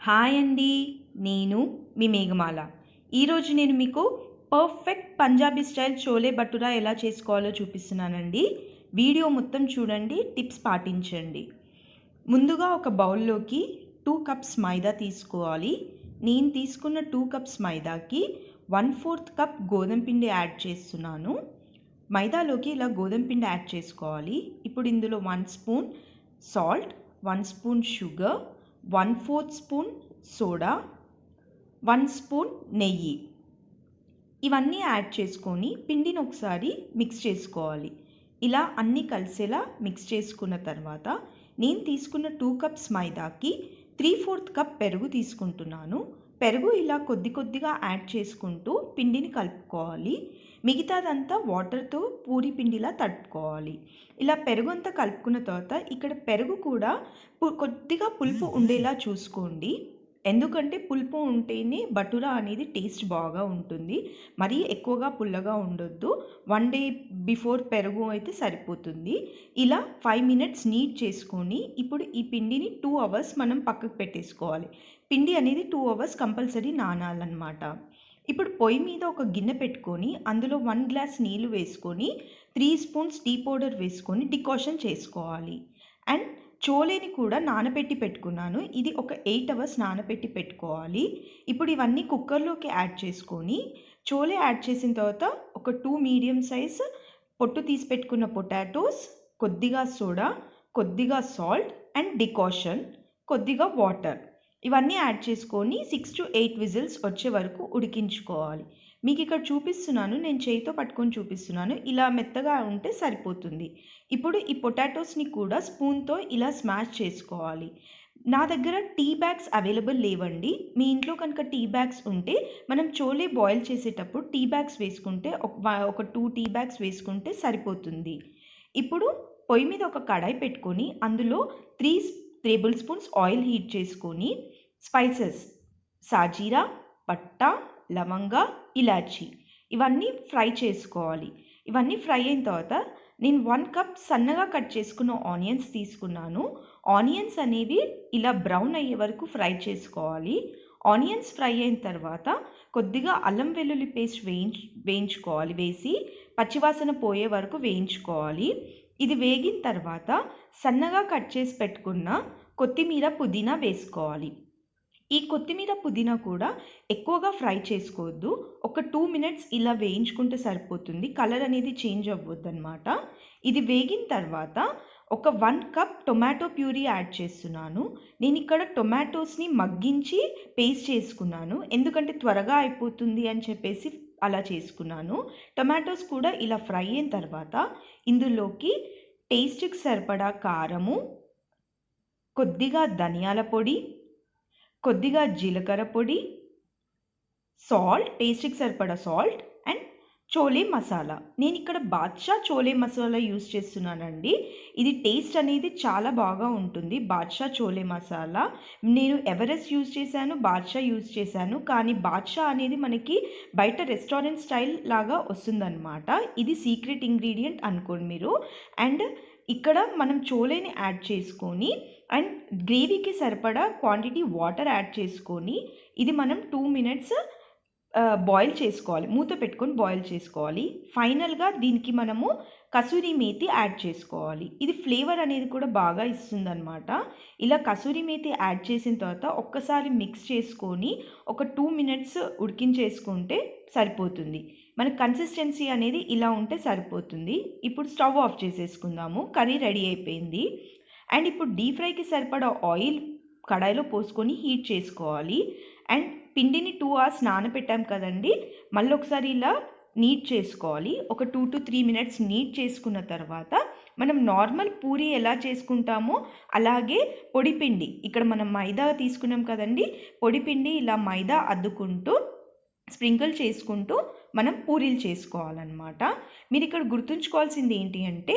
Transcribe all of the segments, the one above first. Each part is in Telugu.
హాయ్ అండి, నేను మీ మేఘమాల. ఈరోజు నేను మీకు పర్ఫెక్ట్ పంజాబీ స్టైల్ చోలే బటురా ఎలా చేసుకోవాలో చూపిస్తున్నానండి. వీడియో మొత్తం చూడండి, టిప్స్ పాటించండి. ముందుగా ఒక బౌల్లోకి 2 కప్స్ మైదా తీసుకోవాలి. నేను తీసుకున్న 2 కప్స్ మైదాకి 1/4 కప్ గోధుమ పిండి యాడ్ చేస్తున్నాను. మైదాలోకి ఇలా గోధుమ పిండి యాడ్ చేసుకోవాలి. ఇప్పుడు ఇందులో 1 spoon salt, 1 spoon sugar, 1/4 spoon soda, 1 spoon నెయ్యి ఇవన్నీ యాడ్ చేసుకొని పిండిని ఒకసారి మిక్స్ చేసుకోవాలి. ఇలా అన్నీ కలిసేలా మిక్స్ చేసుకున్న తర్వాత నేను తీసుకున్న 2 కప్స్ మైదాకి 3/4 కప్ పెరుగు తీసుకుంటున్నాను. పెరుగు ఇలా కొద్ది కొద్దిగా యాడ్ చేసుకుంటూ పిండిని కలుపుకోవాలి. మిగతాదంతా వాటర్తో పూరి పిండిలా తడుపుకోవాలి. ఇలా పెరుగు అంతా కలుపుకున్న తర్వాత ఇక్కడ పెరుగు కూడా కొద్దిగా పులుపు ఉండేలా చూసుకోండి. ఎందుకంటే పులుపు ఉంటేనే బటురా అనేది టేస్ట్ బాగా ఉంటుంది. మరీ ఎక్కువగా పుల్లగా ఉండొద్దు. 1 డే బిఫోర్ పెరుగు అయితే సరిపోతుంది. ఇలా 5 మినిట్స్ నీట్ చేసుకొని ఇప్పుడు ఈ పిండిని 2 అవర్స్ మనం పక్కకు పెట్టేసుకోవాలి. పిండి అనేది 2 అవర్స్ కంపల్సరీ నానాలన్నమాట. ఇప్పుడు పొయ్యి మీద ఒక గిన్నె పెట్టుకొని అందులో 1 గ్లాస్ నీళ్ళు వేసుకొని 3 స్పూన్స్ టీ పౌడర్ వేసుకొని డికాషన్ చేసుకోవాలి. అండ్ చోలేని కూడా నానబెట్టి పెట్టుకున్నాను. ఇది ఒక 8 అవర్స్ నానబెట్టి పెట్టుకోవాలి. ఇప్పుడు ఇవన్నీ కుక్కర్లోకి యాడ్ చేసుకొని చోలే యాడ్ చేసిన తర్వాత ఒక 2 మీడియం సైజ్ పొట్టు తీసి పెట్టుకున్న పొటాటోస్, కొద్దిగా సోడా, కొద్దిగా సాల్ట్ అండ్ డికాషన్, కొద్దిగా వాటర్ ఇవన్నీ యాడ్ చేసుకొని 6 to 8 విజిల్స్ వచ్చే వరకు ఉడికించుకోవాలి. మీకు ఇక్కడ చూపిస్తున్నాను, నేను చేయితో పట్టుకొని చూపిస్తున్నాను. ఇలా మెత్తగా ఉంటే సరిపోతుంది. ఇప్పుడు ఈ పొటాటోస్ని కూడా స్పూన్తో ఇలా స్మాష్ చేసుకోవాలి. నా దగ్గర టీ బ్యాగ్స్ అవైలబుల్ లేవండి. మీ ఇంట్లో కనుక టీ బ్యాగ్స్ ఉంటే మనం చోలే బాయిల్ చేసేటప్పుడు టీ బ్యాగ్స్ వేసుకుంటే ఒక 2 టీ బ్యాగ్స్ వేసుకుంటే సరిపోతుంది. ఇప్పుడు పొయ్యి మీద ఒక కడాయి పెట్టుకొని అందులో 3 టేబుల్ స్పూన్స్ ఆయిల్ హీట్ చేసుకొని స్పైసెస్ సాజీరా, పట్టా, లవంగా, ఇలాచి ఇవన్నీ ఫ్రై చేసుకోవాలి. ఇవన్నీ ఫ్రై అయిన తర్వాత నేను 1 కప్ సన్నగా కట్ చేసుకున్న ఆనియన్స్ తీసుకున్నాను. ఆనియన్స్ అనేవి ఇలా బ్రౌన్ అయ్యే వరకు ఫ్రై చేసుకోవాలి. ఆనియన్స్ ఫ్రై అయిన తర్వాత కొద్దిగా అల్లం వెల్లుల్లి పేస్ట్ వేయించుకోవాలి. వేసి పచ్చివాసన పోయే వరకు వేయించుకోవాలి. ఇది వేగిన తర్వాత సన్నగా కట్ చేసి పెట్టుకున్న కొత్తిమీర, పుదీనా వేసుకోవాలి. ఈ కొత్తిమీర, పుదీనా కూడా ఎక్కువగా ఫ్రై చేసుకోవద్దు. ఒక 2 మినిట్స్ ఇలా వేయించుకుంటే సరిపోతుంది. కలర్ అనేది చేంజ్ అవ్వద్దు అనమాట. ఇది వేగిన తర్వాత ఒక 1 కప్ టొమాటో ప్యూరీ యాడ్ చేస్తున్నాను. నేను ఇక్కడ టొమాటోస్ని మగ్గించి పేస్ట్ చేసుకున్నాను. ఎందుకంటే త్వరగా అయిపోతుంది అని చెప్పేసి అలా చేసుకున్నాను. టొమాటోస్ కూడా ఇలా ఫ్రై అయిన తర్వాత ఇందులోకి టేస్ట్కి సరిపడా కారము, కొద్దిగా ధనియాల పొడి, కొద్దిగా జీలకర్ర పొడి, సాల్ట్, టేస్ట్కి సరిపడా సాల్ట్ అండ్ చోలే మసాలా. నేను ఇక్కడ బాద్షా చోలే మసాలా యూస్ చేస్తున్నానండి. ఇది టేస్ట్ అనేది చాలా బాగా ఉంటుంది. బాద్షా చోలే మసాలా నేను ఎవరెస్ట్ యూస్ చేశాను, బాద్షా యూస్ చేశాను. కానీ బాద్షా అనేది మనకి బయట రెస్టారెంట్ స్టైల్ లాగా వస్తుందన్నమాట. ఇది సీక్రెట్ ఇంగ్రీడియంట్ అనుకోండి మీరు. అండ్ ఇక్కడ మనం చోలేని యాడ్ చేసుకొని అండ్ గ్రేవీకి సరిపడా క్వాంటిటీ వాటర్ యాడ్ చేసుకొని ఇది మనం 2 మినిట్స్ బాయిల్ చేసుకోవాలి. మూత పెట్టుకొని బాయిల్ చేసుకోవాలి. ఫైనల్గా దీనికి మనము కసూరి మేతి యాడ్ చేసుకోవాలి. ఇది ఫ్లేవర్ అనేది కూడా బాగా ఇస్తుందన్నమాట. ఇలా కసూరి మేతి యాడ్ చేసిన తర్వాత ఒక్కసారి మిక్స్ చేసుకొని ఒక 2 మినిట్స్ ఉడికించేసుకుంటే సరిపోతుంది. మన కన్సిస్టెన్సీ అనేది ఇలా ఉంటే సరిపోతుంది. ఇప్పుడు స్టవ్ ఆఫ్ చేసేసుకుందాము. కర్రీ రెడీ అయిపోయింది. అండ్ ఇప్పుడు డీప్ ఫ్రైకి సరిపడా ఆయిల్ కడాయిలో పోసుకొని హీట్ చేసుకోవాలి. అండ్ పిండిని 2 అవర్స్ నానబెట్టాం కదండి, మళ్ళీ ఒకసారి ఇలా నీట్ చేసుకోవాలి. ఒక 2 to 3 మినిట్స్ నీట్ చేసుకున్న తర్వాత మనం నార్మల్ పూరి ఎలా చేసుకుంటామో అలాగే పొడిపిండి, ఇక్కడ మనం మైదా తీసుకున్నాం కదండి, పొడిపిండి ఇలా మైదా అద్దుకుంటూ స్ప్రింకిల్ చేసుకుంటూ మనం పూరీలు చేసుకోవాలన్నమాట. మీరు ఇక్కడ గుర్తుంచుకోవాల్సింది ఏంటి అంటే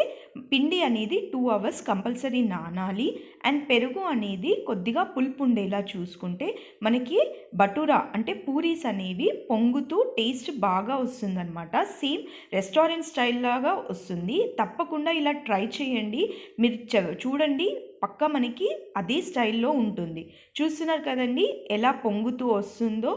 పిండి అనేది 2 అవర్స్ కంపల్సరీ నానాలి. అండ్ పెరుగు అనేది కొద్దిగా పులుపు ఉండేలా చూసుకుంటే మనకి బటురా అంటే పూరీస్ అనేవి పొంగుతూ టేస్ట్ బాగా వస్తుందన్నమాట. సేమ్ రెస్టారెంట్ స్టైల్ లాగా వస్తుంది. తప్పకుండా ఇలా ట్రై చేయండి. మీరు చూడండి, పక్కా మనకి అదే స్టైల్లో ఉంటుంది. చూస్తున్నారు కదండి ఎలా పొంగుతూ వస్తుందో.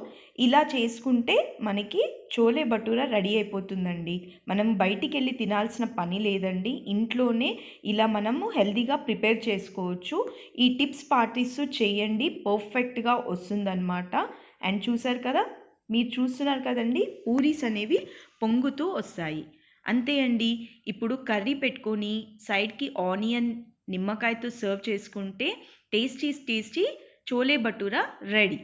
ఇలా చేసుకుంటే మనకి చోలే భటూరా రెడీ అయిపోతుందండి. మనం బయటికి వెళ్ళి తినాల్సిన పని లేదండి. ఇంట్లోనే ఇలా మనము హెల్తీగా ప్రిపేర్ చేసుకోవచ్చు. ఈ టిప్స్ పాటిస్తూ చేయండి, పర్ఫెక్ట్గా వస్తుందన్నమాట. అండ్ చూసారు కదా, మీరు చూస్తున్నారు కదండి పూరీస్ అనేవి పొంగుతూ వస్తాయి. అంతే అండి. ఇప్పుడు కర్రీ పెట్టుకొని సైడ్కి ఆనియన్ నిమ్మకాయతో సర్వ్ చేసుకుంటే tasty tasty chole bhatura ready.